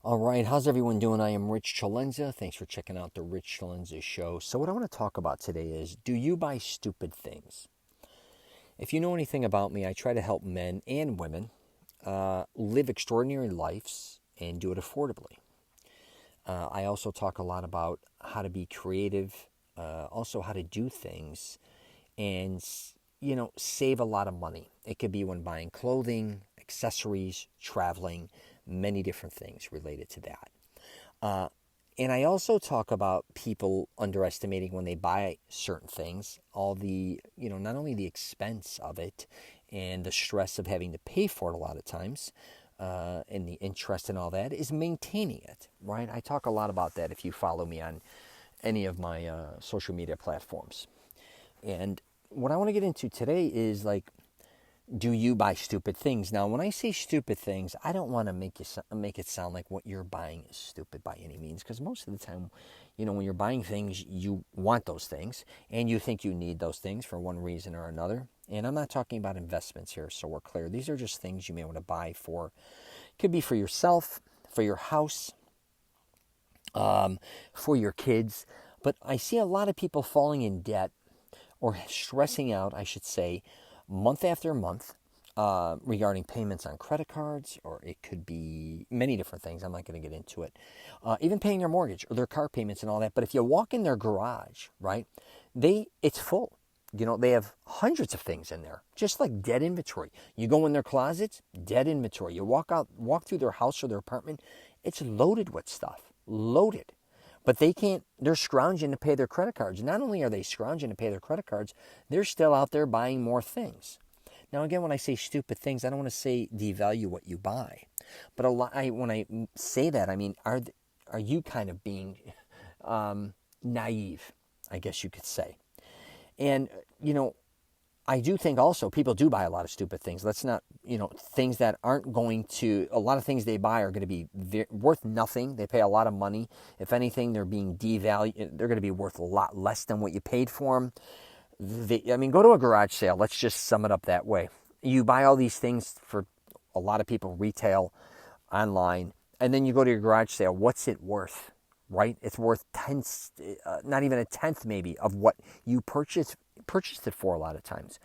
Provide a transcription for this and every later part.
All right, how's everyone doing? I am Rich CELENZA. Thanks for checking out the Rich CELENZA show. So, what I want to talk about today is, do you buy stupid things? If you know anything about me, I try to help men and women live extraordinary lives and do it affordably. I also talk a lot about how to be creative, also how to do things, and save a lot of money. It could be when buying clothing, accessories, traveling, many different things related to that. Uh, and I also talk about people underestimating when they buy certain things, all the, not only the expense of it and the stress of having to pay for it a lot of times, and the interest and all that, is maintaining it, right? I talk a lot about that if you follow me on any of my social media platforms. And what I want to get into today is like, do you buy stupid things? Now, when I say stupid things, I don't want to make it sound like what you're buying is stupid by any means, because most of the time, when you're buying things, you want those things and you think you need those things for one reason or another. And I'm not talking about investments here, so we're clear. These are just things you may want to buy for. It could be for yourself, for your house, for your kids. But I see a lot of people falling in debt or stressing out, I should say, month after month regarding payments on credit cards, or it could be many different things. I'm not going to get into it. Even paying their mortgage or their car payments and all that. But if you walk in their garage, right, it's full. They have hundreds of things in there, just like dead inventory. You go in their closets, dead inventory. You walk through their house or their apartment, it's loaded with stuff, loaded. But they're scrounging to pay their credit cards. Not only are they scrounging to pay their credit cards, they're still out there buying more things. Now, again, when I say stupid things, I don't want to say devalue what you buy. But when I say that, I mean, are you kind of being naive, I guess you could say. And, I do think also people do buy a lot of stupid things. Let's not, things that aren't going to, a lot of things they buy are going to be worth nothing. They pay a lot of money. If anything, they're being devalued. They're going to be worth a lot less than what you paid for them. Go to a garage sale. Let's just sum it up that way. You buy all these things for a lot of people, retail, online, and then you go to your garage sale. What's it worth, right? It's worth not even a tenth maybe of what you purchased it for a lot of times.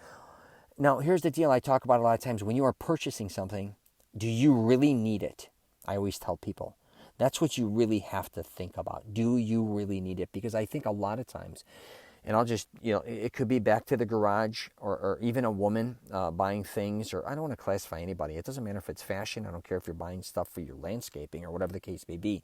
Now, here's the deal I talk about a lot of times. When you are purchasing something, do you really need it? I always tell people, that's what you really have to think about. Do you really need it? Because I think a lot of times, and I'll just, it could be back to the garage or even a woman buying things, or I don't want to classify anybody. It doesn't matter if it's fashion. I don't care if you're buying stuff for your landscaping or whatever the case may be.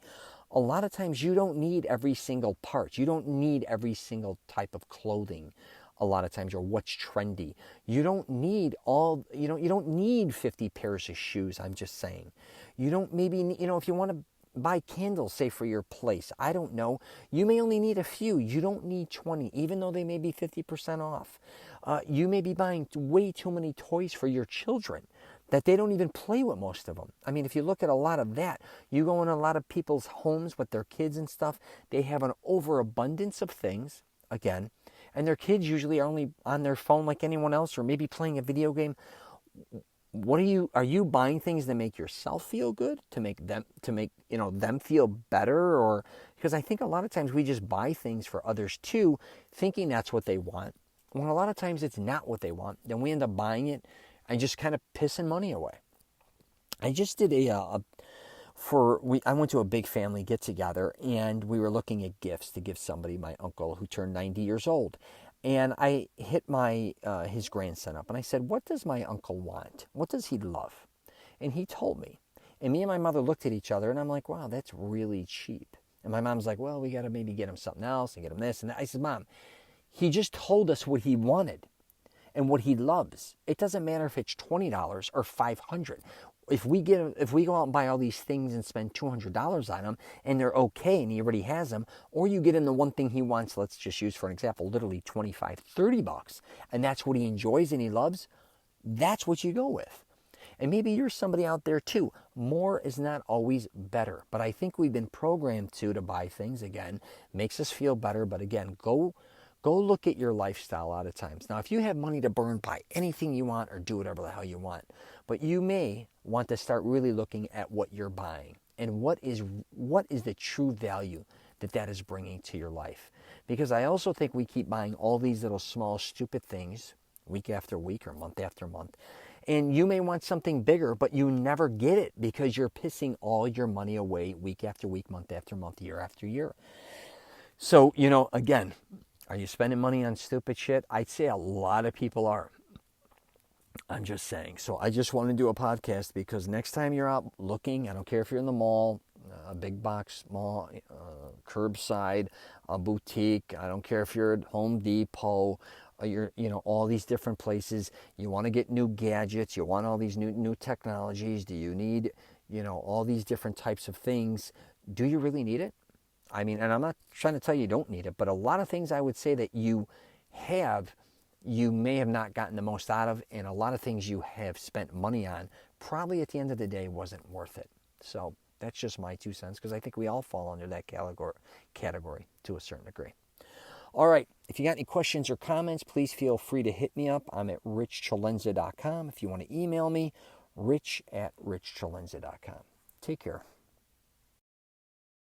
A lot of times you don't need every single part. You don't need every single type of clothing. A lot of times, or what's trendy. You don't need you don't need 50 pairs of shoes, I'm just saying. You don't maybe, if you want to buy candles, say for your place, I don't know, you may only need a few. You don't need 20, even though they may be 50% off. You may be buying way too many toys for your children that they don't even play with, most of them. I mean, if you look at a lot of that, you go in a lot of people's homes with their kids and stuff, they have an overabundance of things, again, and their kids usually are only on their phone like anyone else, or maybe playing a video game. Are you buying things that make yourself feel good, to make them feel better? Or because I think a lot of times we just buy things for others too, thinking that's what they want, when a lot of times it's not what they want. Then we end up buying it and just kind of pissing money away. I just did I went to a big family get together, and we were looking at gifts to give somebody, my uncle who turned 90 years old. And I hit his grandson up and I said, "What does my uncle want? What does he love?" And he told me. And me and my mother looked at each other, and I'm like, "Wow, that's really cheap." And my mom's like, "Well, we got to maybe get him something else and get him this and that." I said, "Mom, he just told us what he wanted and what he loves. It doesn't matter if it's $20 or $500. If we go out and buy all these things and spend $200 on them, and they're okay and he already has them, or you get him the one thing he wants, let's just use for an example, literally 25, 30 bucks, and that's what he enjoys and he loves, that's what you go with." And maybe you're somebody out there too. More is not always better, but I think we've been programmed to buy things, again, makes us feel better, but again, go look at your lifestyle a lot of times. Now, if you have money to burn, buy anything you want or do whatever the hell you want. But you may want to start really looking at what you're buying and what is the true value that is bringing to your life. Because I also think we keep buying all these little small stupid things week after week or month after month. And you may want something bigger, but you never get it because you're pissing all your money away week after week, month after month, year after year. So, again, are you spending money on stupid shit? I'd say a lot of people are. I'm just saying. So I just want to do a podcast because next time you're out looking, I don't care if you're in the mall, a big box mall, curbside, a boutique. I don't care if you're at Home Depot, you're, all these different places. You want to get new gadgets. You want all these new technologies. Do you need, all these different types of things? Do you really need it? I mean, and I'm not trying to tell you don't need it, but a lot of things I would say that you may have not gotten the most out of, and a lot of things you have spent money on probably at the end of the day wasn't worth it. So that's just my 2 cents, because I think we all fall under that category to a certain degree. All right, if you got any questions or comments, please feel free to hit me up. I'm at richcelenza.com. If you want to email me, rich@richcelenza.com. Take care.